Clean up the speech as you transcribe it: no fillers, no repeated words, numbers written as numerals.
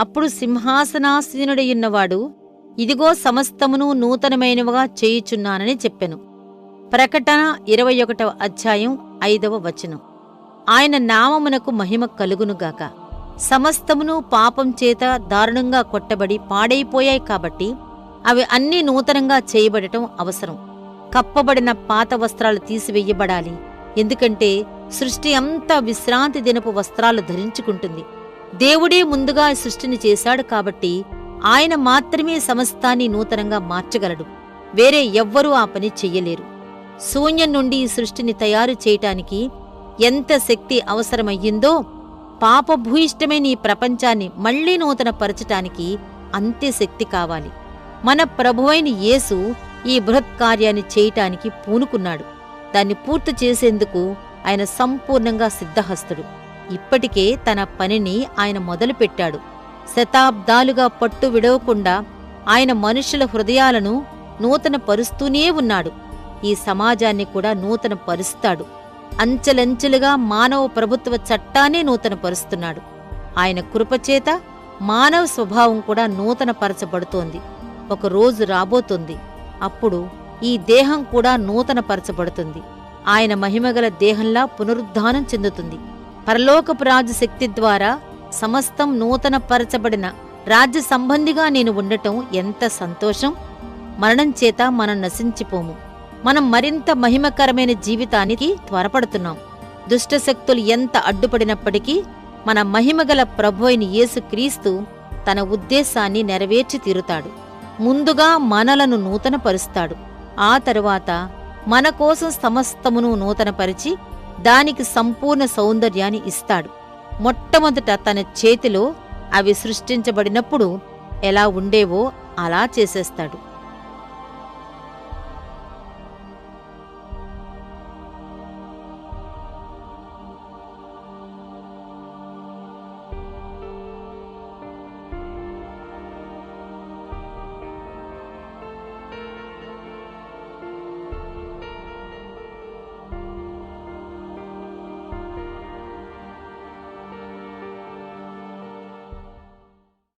అప్పుడు సింహాసనాసీనుడయున్నవాడు, ఇదిగో సమస్తమును నూతనమైనవిగా చేయుచున్నానని చెప్పెను. ప్రకటన 21వ అధ్యాయం 5వ వచనం. ఆయన నామమునకు మహిమ కలుగునుగాక. సమస్తమును పాపం చేత దారుణంగా కొట్టబడి పాడైపోయాయి కాబట్టి అవి అన్నీ నూతనంగా చేయబడటం అవసరం. కప్పబడిన పాత వస్త్రాలు తీసివెయ్యబడాలి. ఎందుకంటే సృష్టి అంతా విశ్రాంతి దినపు వస్త్రాలు ధరించుకుంటుంది. దేవుడే ముందుగా సృష్టిని చేశాడు కాబట్టి ఆయన మాత్రమే సమస్తాన్ని నూతనంగా మార్చగలడు. వేరే ఎవ్వరూ ఆ పని చెయ్యలేరు. శూన్యం నుండి ఈ సృష్టిని తయారు చేయటానికి ఎంత శక్తి అవసరమయ్యిందో, పాపభూయిష్టమైన ఈ ప్రపంచాన్ని మళ్లీ నూతనపరచటానికి అంతే శక్తి కావాలి. మన ప్రభువైన యేసు ఈ బృహత్కార్యాన్ని చేయటానికి పూనుకున్నాడు. దాన్ని పూర్తి చేసేందుకు ఆయన సంపూర్ణంగా సిద్ధహస్తుడు. ఇప్పటికే తన పనిని ఆయన మొదలుపెట్టాడు. శతాబ్దాలుగా పట్టు విడవకుండా ఆయన మనుషుల హృదయాలను నూతన పరుస్తూనే ఉన్నాడు. ఈ సమాజాన్ని కూడా నూతన పరుస్తాడు. అంచెలంచెలుగా మానవ ప్రభుత్వ చట్టాన్ని నూతన పరుస్తున్నాడు. ఆయన కృపచేత మానవ స్వభావం కూడా నూతన పరచబడుతోంది. ఒక రోజు రాబోతుంది. అప్పుడు ఈ దేహం కూడా నూతన పరచబడుతుంది. ఆయన మహిమగల దేహంలా పునరుద్ధానం చెందుతుంది. పరలోకపు రాజు శక్తి ద్వారా సమస్తం నూతన పరచబడిన రాజ్య సంబంధిగా నేను ఉండటం ఎంత సంతోషం! మరణం చేత మనం నశించిపోము. మనం మరింత మహిమకరమైన జీవితానికి త్వరపడుతున్నాం. దుష్టశక్తులు ఎంత అడ్డుపడినప్పటికీ మన మహిమగల ప్రభువైన యేసుక్రీస్తు తన ఉద్దేశాన్ని నెరవేర్చి తీరుతాడు. ముందుగా మనలను నూతనపరుస్తాడు. ఆ తరువాత మన కోసం సమస్తమును నూతనపరిచి దానికి సంపూర్ణ సౌందర్యాన్ని ఇస్తాడు. మొట్టమొదట తన చేతిలో అవి సృష్టించబడినప్పుడు ఎలా ఉండేవో అలా చేసేస్తాడు.